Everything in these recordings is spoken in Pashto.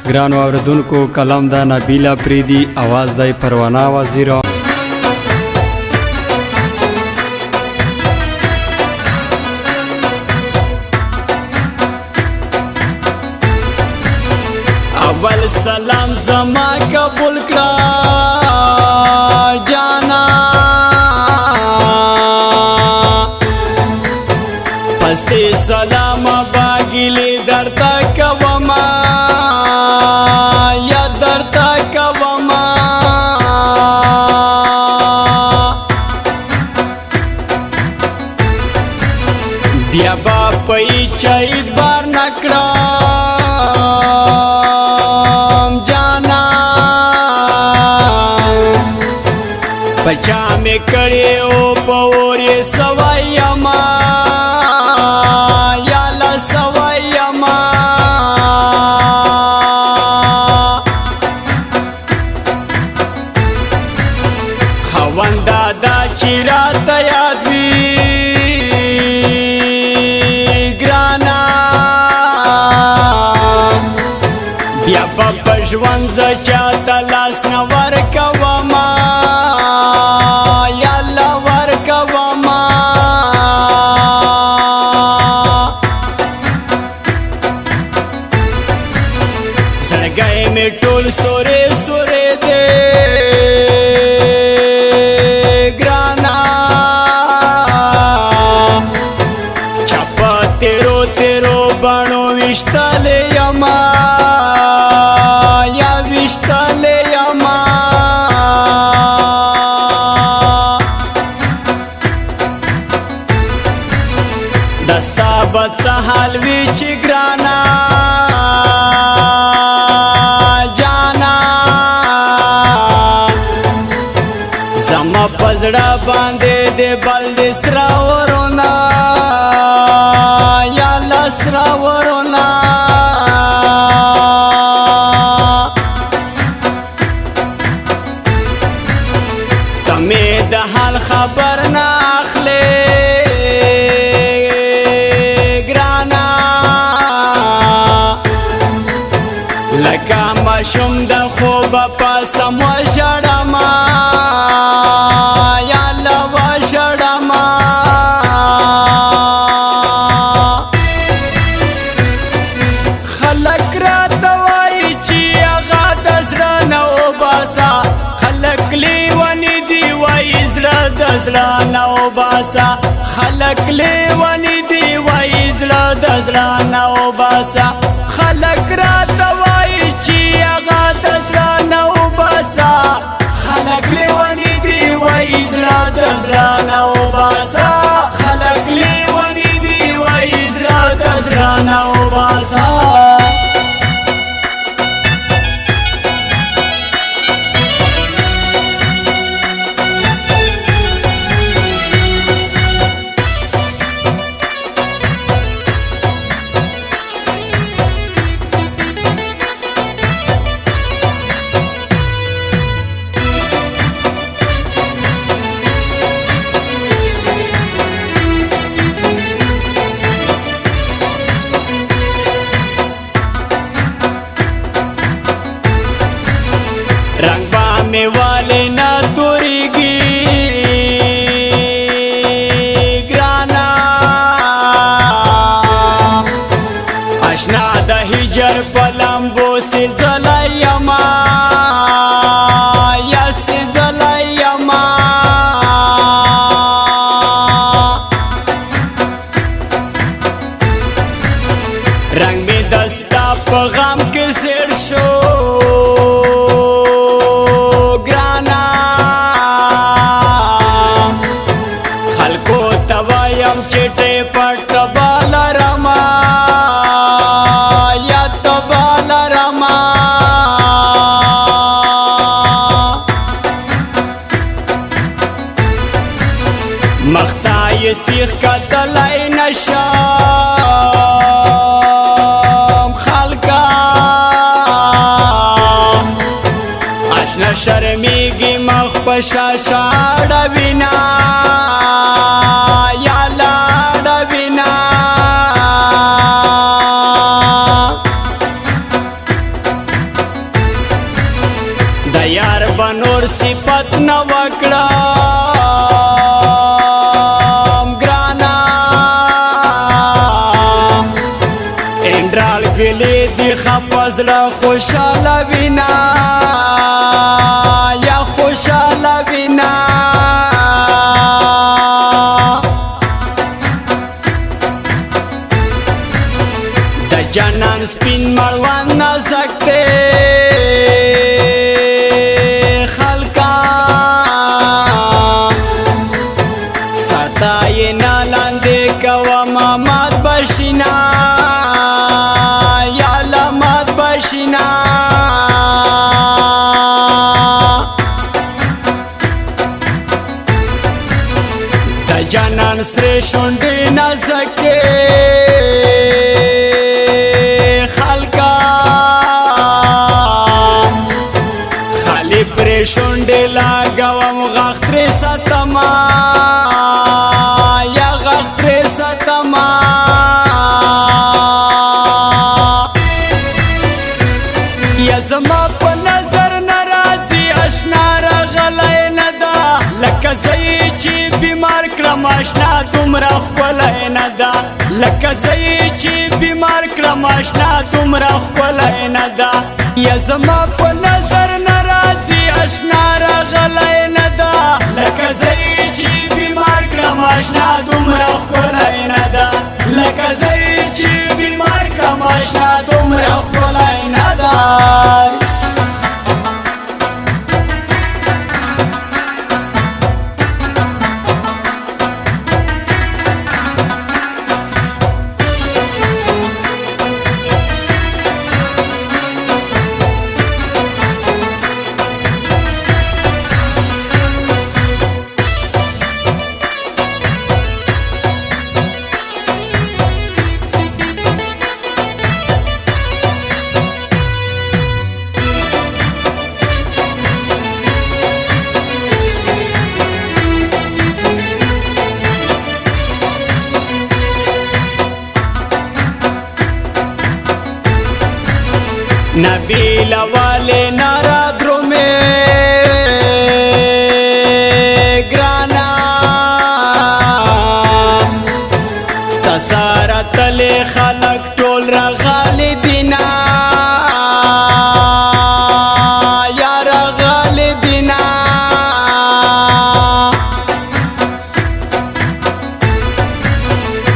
ګرانو اوریدونکو کلام دا نبیل اپریدي आवाज دای پروانه وزیرا اول سلام زما قبول کړه جانا پستی سلام باګلی درته کوما یا درته کوما بیا با پي چید بار نکړه بچا میں کڑے او پوری سوائی اما یالا سوائی اما خواندا دا چیرا تیاد وی گرانا بیا با ژوند زچا تلاس نور کوما زړګی مې ټول سورې سورې دی ګرانا چپه تیرو تیرو بڼو ویشتلی یما یا ویشتلی یما دستا به څه حال وي چې ګرانا زما پزړه باندې دې بل دې سرا ورونا یا لسرا ورونا تمه د حال خبر نه اخلي ګرانا لکه ماشوم د خوب په سم ژړما زړه نو باسا خلق لیونی دی وای زړه د زړه نو باسا خلق را توای چې هغه د زړه نو باسا خلق لیونی دی وای زړه د زړه نو باسا خلق لیونی دی وای زړه د زړه نو باسا रंग बामे वाले ना तोरीगी ग्राना आशना द हिजर पलम्बो से जलायमा या से जलायमा रंग में दस्ता पैगाम के शेर शो चेटे पट बाला रमा या तो बाला रमा मख्ता ये सीख का तलाई नशाम खालका आशना शर्मीगी मख पशा शाड़ा बिना نور صفت نو وکړم ګرانا انډرال ګلې دی خپزړه خوشاله وینا یا خوشاله وینا د جانان سپین مړوند نازک دی خلکا ستای نه لاندې کوه مامات بشینا یا لمات بشینا د جانان سرې شونډې نازکې شونډې لاګوم غاښ ترې ساتما یا غاښ ترې ساتما یا زما په نظر نه راځي اشنا راغلی نه ده لکه زه یې چې بیمار کړم اشنا دومره ښکلی نه ده لکه زه یې چې بیمار کړم اشنا دومره ښکلی نه ده یا زما په نظر نه راځي اشنا راغلی نه ده لکه زه یې چې بیمار کړم اشنا دومره ښکلی نه ده لکه زه یې چې بیمار کړم اشنا دومره ښکلی نه ده نبیل والے نارا درو میں گرانا ستسارا تلے خلق ټول راغالی دینا یا راغالی دینا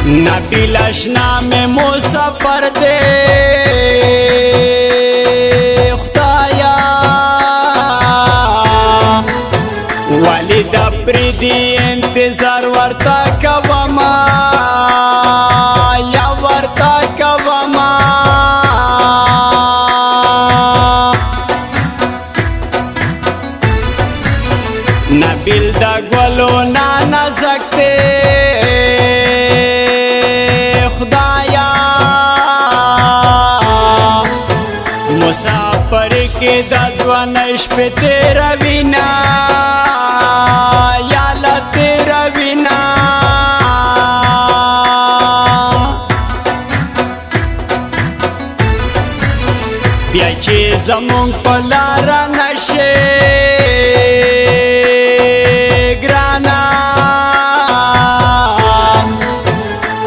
نبیل اشنا میں مسافر دے دا پریدی انتظار ورتا کوما یا ورتا کوما نبیل دا گولو نانا زکتے خدایا مسافر کے دا ځوانۍ شپې تیروینا بیا چې زمونږ په لاره نشې ګرانا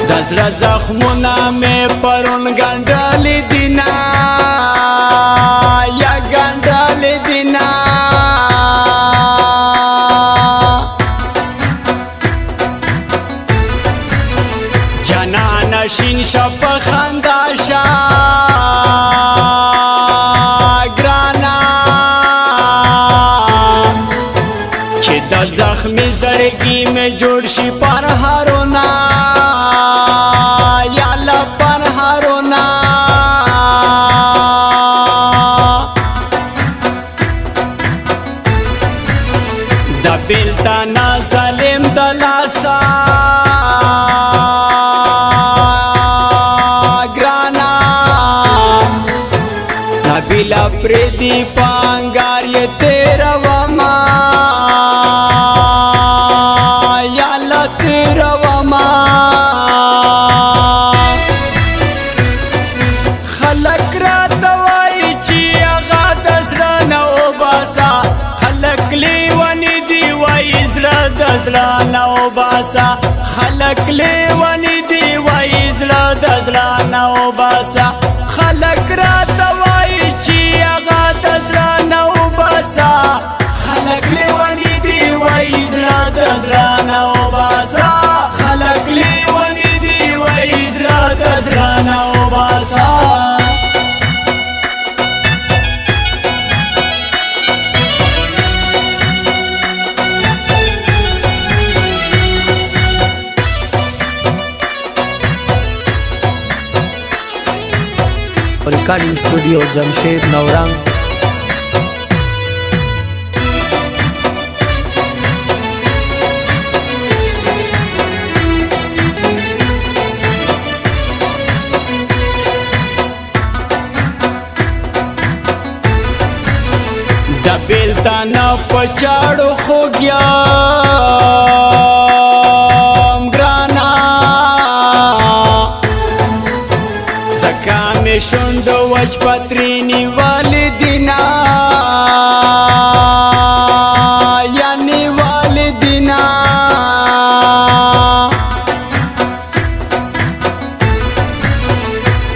د زړه زخمونه مې پرون ګنډلي دینه یا ګنډلي دینه جانانه شین شه په خندا شه زخمی زړګي میں جوړ شي پر هارونا یا الله پر هارونا د بیلتانا ظالم دلاسا ګرانا نبیلا پردی پانګار یې تیرا وما خلق را دوای چې هغه د زړه نه وباسه زړه نه وباسه خلک لیوني دي وایي زړه د زړه نه وباسه خلک راته وایي چې هغه د زړه نه وباسه خلک لیوني دي وایي زړه د زړه نه وباسه خلک لیوني دي وایي زړه د زړه نه وباسه Recording Studio Jamshed Naurang. د بیلتانه په چاړو خوږیام ګرانا ځکه مې شونډو وچ پترینې والدینا یعنې والدینا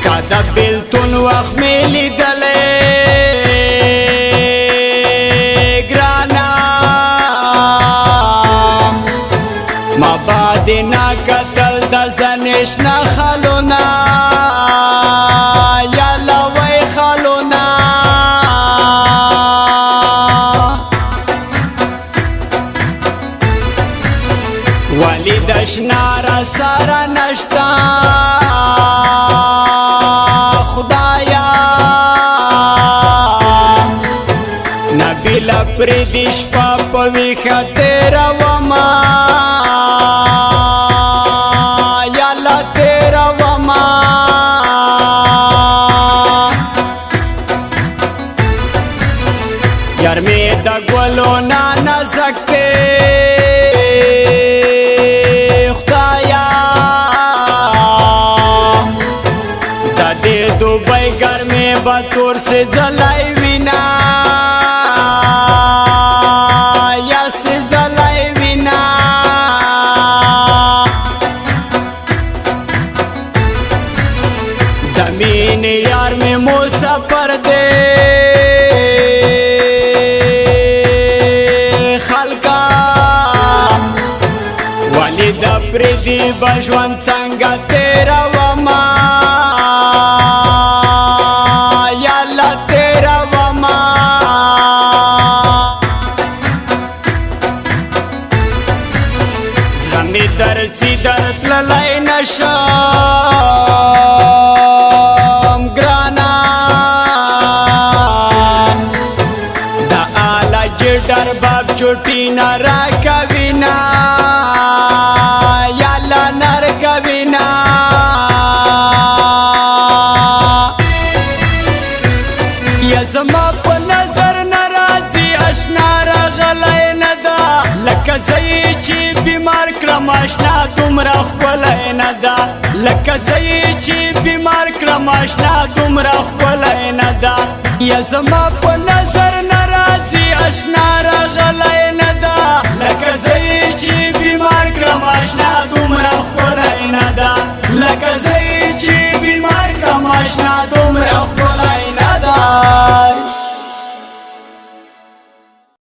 که د بیلتون وخت مې لیدلی دینا قتل د زنشنا خلونا یا لوی خلونا ولی دشنا را سارا نشتا خدایا نبی لپریدش پا پوی خطر وما یار می د ګلو نه نازک دی خدایا د دې دوبۍ ګرمې به تور سے ځلای وینا یا سے ځلای وینا د مینې یار مې مسافر دی پردی بژوند څنګه تیروما یا الله تیروما زړه مې درځي درتللی نشم ګرانه د الاج ډرباب چوټي نه راکوینه زما په نظر ناراضي اشنا راغلی نه ده لکه زه یې چې بیمار کړم اشنا دومره ښکلی نه ده لکه زه یې چې بیمار کړم اشنا دومره ښکلی نه ده یا زما په نظر ناراضي اشنا راغلی نه ده لکه زه یې چې بیمار کړم اشنا